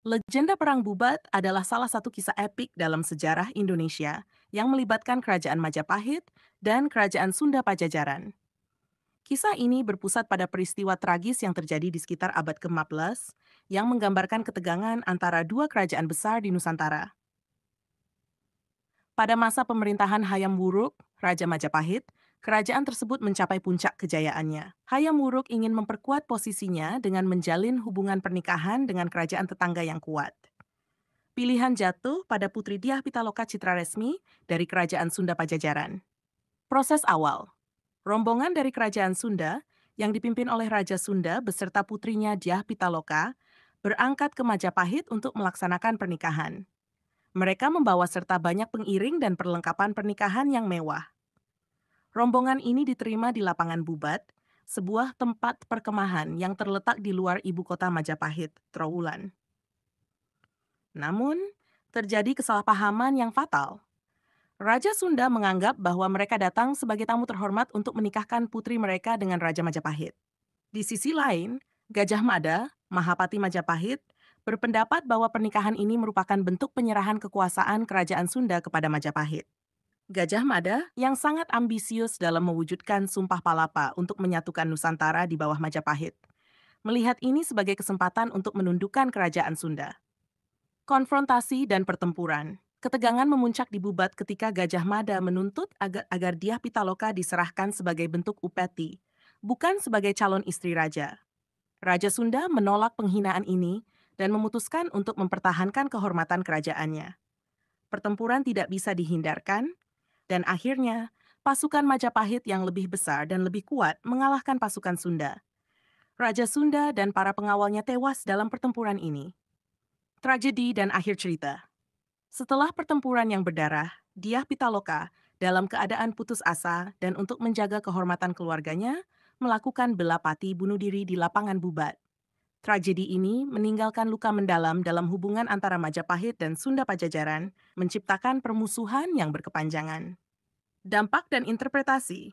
Legenda Perang Bubat adalah salah satu kisah epik dalam sejarah Indonesia yang melibatkan Kerajaan Majapahit dan Kerajaan Sunda Pajajaran. Kisah ini berpusat pada peristiwa tragis yang terjadi di sekitar abad ke-15 yang menggambarkan ketegangan antara dua kerajaan besar di Nusantara. Pada masa pemerintahan Hayam Wuruk, Raja Majapahit, kerajaan tersebut mencapai puncak kejayaannya. Hayam Wuruk ingin memperkuat posisinya dengan menjalin hubungan pernikahan dengan kerajaan tetangga yang kuat. Pilihan jatuh pada Putri Dyah Pitaloka Citraresmi dari Kerajaan Sunda Pajajaran. Proses awal. Rombongan dari Kerajaan Sunda yang dipimpin oleh Raja Sunda beserta putrinya Dyah Pitaloka berangkat ke Majapahit untuk melaksanakan pernikahan. Mereka membawa serta banyak pengiring dan perlengkapan pernikahan yang mewah. Rombongan ini diterima di lapangan Bubat, sebuah tempat perkemahan yang terletak di luar ibu kota Majapahit, Trowulan. Namun, terjadi kesalahpahaman yang fatal. Raja Sunda menganggap bahwa mereka datang sebagai tamu terhormat untuk menikahkan putri mereka dengan Raja Majapahit. Di sisi lain, Gajah Mada, Mahapati Majapahit, berpendapat bahwa pernikahan ini merupakan bentuk penyerahan kekuasaan Kerajaan Sunda kepada Majapahit. Gajah Mada, yang sangat ambisius dalam mewujudkan Sumpah Palapa untuk menyatukan Nusantara di bawah Majapahit, melihat ini sebagai kesempatan untuk menundukkan Kerajaan Sunda. Konfrontasi dan pertempuran. Ketegangan memuncak di Bubat ketika Gajah Mada menuntut agar Dyah Pitaloka diserahkan sebagai bentuk upeti, bukan sebagai calon istri raja. Raja Sunda menolak penghinaan ini dan memutuskan untuk mempertahankan kehormatan kerajaannya. Pertempuran tidak bisa dihindarkan, dan akhirnya pasukan Majapahit yang lebih besar dan lebih kuat mengalahkan pasukan Sunda. Raja Sunda dan para pengawalnya tewas dalam pertempuran ini. Tragedi dan akhir cerita. Setelah pertempuran yang berdarah, Dyah Pitaloka dalam keadaan putus asa dan untuk menjaga kehormatan keluarganya, melakukan bela pati bunuh diri di lapangan Bubat. Tragedi ini meninggalkan luka mendalam dalam hubungan antara Majapahit dan Sunda Pajajaran, menciptakan permusuhan yang berkepanjangan. Dampak dan interpretasi.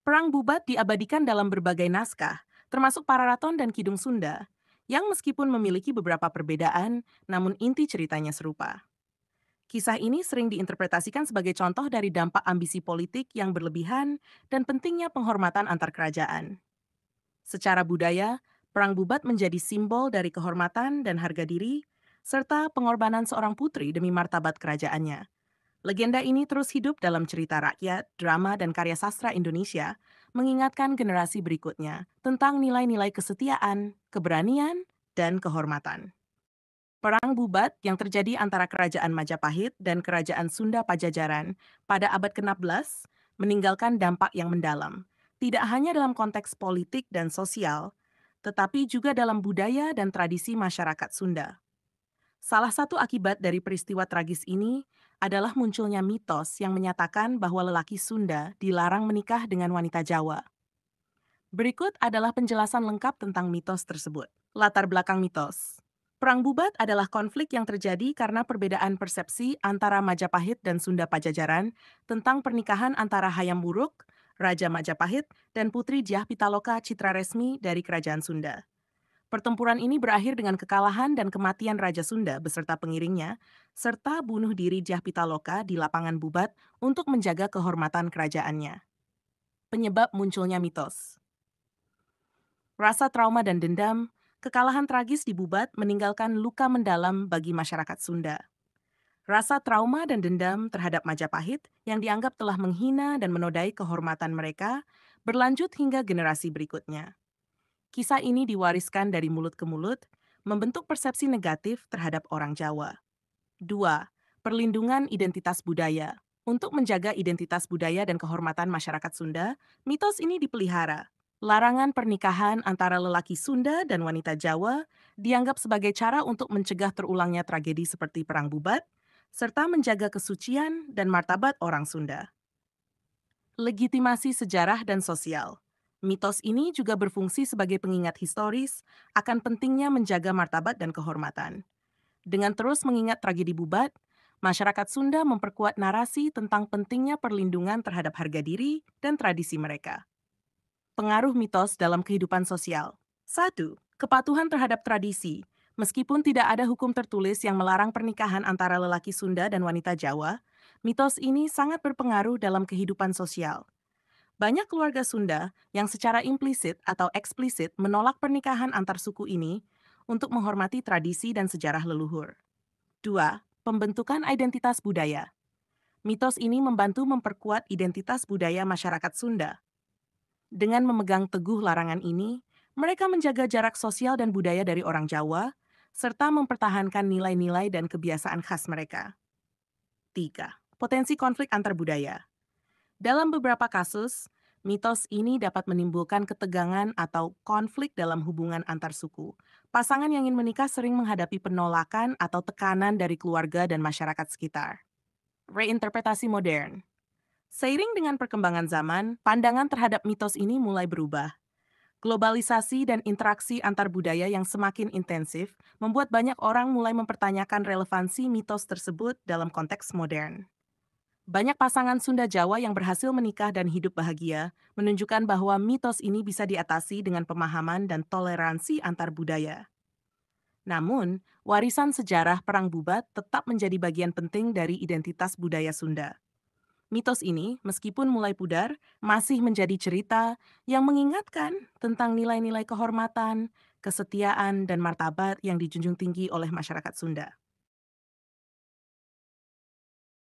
Perang Bubat diabadikan dalam berbagai naskah, termasuk Pararaton dan Kidung Sunda, yang meskipun memiliki beberapa perbedaan, namun inti ceritanya serupa. Kisah ini sering diinterpretasikan sebagai contoh dari dampak ambisi politik yang berlebihan dan pentingnya penghormatan antar kerajaan. Secara budaya, Perang Bubat menjadi simbol dari kehormatan dan harga diri, serta pengorbanan seorang putri demi martabat kerajaannya. Legenda ini terus hidup dalam cerita rakyat, drama, dan karya sastra Indonesia, mengingatkan generasi berikutnya tentang nilai-nilai kesetiaan, keberanian, dan kehormatan. Perang Bubat yang terjadi antara Kerajaan Majapahit dan Kerajaan Sunda Pajajaran pada abad ke-16 meninggalkan dampak yang mendalam, tidak hanya dalam konteks politik dan sosial, tetapi juga dalam budaya dan tradisi masyarakat Sunda. Salah satu akibat dari peristiwa tragis ini adalah munculnya mitos yang menyatakan bahwa lelaki Sunda dilarang menikah dengan wanita Jawa. Berikut adalah penjelasan lengkap tentang mitos tersebut. Latar belakang mitos. Perang Bubat adalah konflik yang terjadi karena perbedaan persepsi antara Majapahit dan Sunda Pajajaran tentang pernikahan antara Hayam Wuruk, Raja Majapahit, dan Putri Dyah Pitaloka Citraresmi dari Kerajaan Sunda. Pertempuran ini berakhir dengan kekalahan dan kematian Raja Sunda beserta pengiringnya, serta bunuh diri Dyah Pitaloka di lapangan Bubat untuk menjaga kehormatan kerajaannya. Penyebab munculnya mitos. Rasa trauma dan dendam, kekalahan tragis di Bubat meninggalkan luka mendalam bagi masyarakat Sunda. Rasa trauma dan dendam terhadap Majapahit yang dianggap telah menghina dan menodai kehormatan mereka berlanjut hingga generasi berikutnya. Kisah ini diwariskan dari mulut ke mulut, membentuk persepsi negatif terhadap orang Jawa. 2. Perlindungan identitas budaya. Untuk menjaga identitas budaya dan kehormatan masyarakat Sunda, mitos ini dipelihara. Larangan pernikahan antara lelaki Sunda dan wanita Jawa dianggap sebagai cara untuk mencegah terulangnya tragedi seperti Perang Bubat, serta menjaga kesucian dan martabat orang Sunda. Legitimasi sejarah dan sosial. Mitos ini juga berfungsi sebagai pengingat historis akan pentingnya menjaga martabat dan kehormatan. Dengan terus mengingat tragedi Bubat, masyarakat Sunda memperkuat narasi tentang pentingnya perlindungan terhadap harga diri dan tradisi mereka. Pengaruh mitos dalam kehidupan sosial. 1. Kepatuhan terhadap tradisi. Meskipun tidak ada hukum tertulis yang melarang pernikahan antara lelaki Sunda dan wanita Jawa, mitos ini sangat berpengaruh dalam kehidupan sosial. Banyak keluarga Sunda yang secara implisit atau eksplisit menolak pernikahan antar suku ini untuk menghormati tradisi dan sejarah leluhur. 2. Pembentukan identitas budaya. Mitos ini membantu memperkuat identitas budaya masyarakat Sunda. Dengan memegang teguh larangan ini, mereka menjaga jarak sosial dan budaya dari orang Jawa, serta mempertahankan nilai-nilai dan kebiasaan khas mereka. 3. Potensi konflik antar budaya. Dalam beberapa kasus, mitos ini dapat menimbulkan ketegangan atau konflik dalam hubungan antar suku. Pasangan yang ingin menikah sering menghadapi penolakan atau tekanan dari keluarga dan masyarakat sekitar. Reinterpretasi modern. Seiring dengan perkembangan zaman, pandangan terhadap mitos ini mulai berubah. Globalisasi dan interaksi antar budaya yang semakin intensif membuat banyak orang mulai mempertanyakan relevansi mitos tersebut dalam konteks modern. Banyak pasangan Sunda Jawa yang berhasil menikah dan hidup bahagia menunjukkan bahwa mitos ini bisa diatasi dengan pemahaman dan toleransi antar budaya. Namun, warisan sejarah Perang Bubat tetap menjadi bagian penting dari identitas budaya Sunda. Mitos ini, meskipun mulai pudar, masih menjadi cerita yang mengingatkan tentang nilai-nilai kehormatan, kesetiaan, dan martabat yang dijunjung tinggi oleh masyarakat Sunda.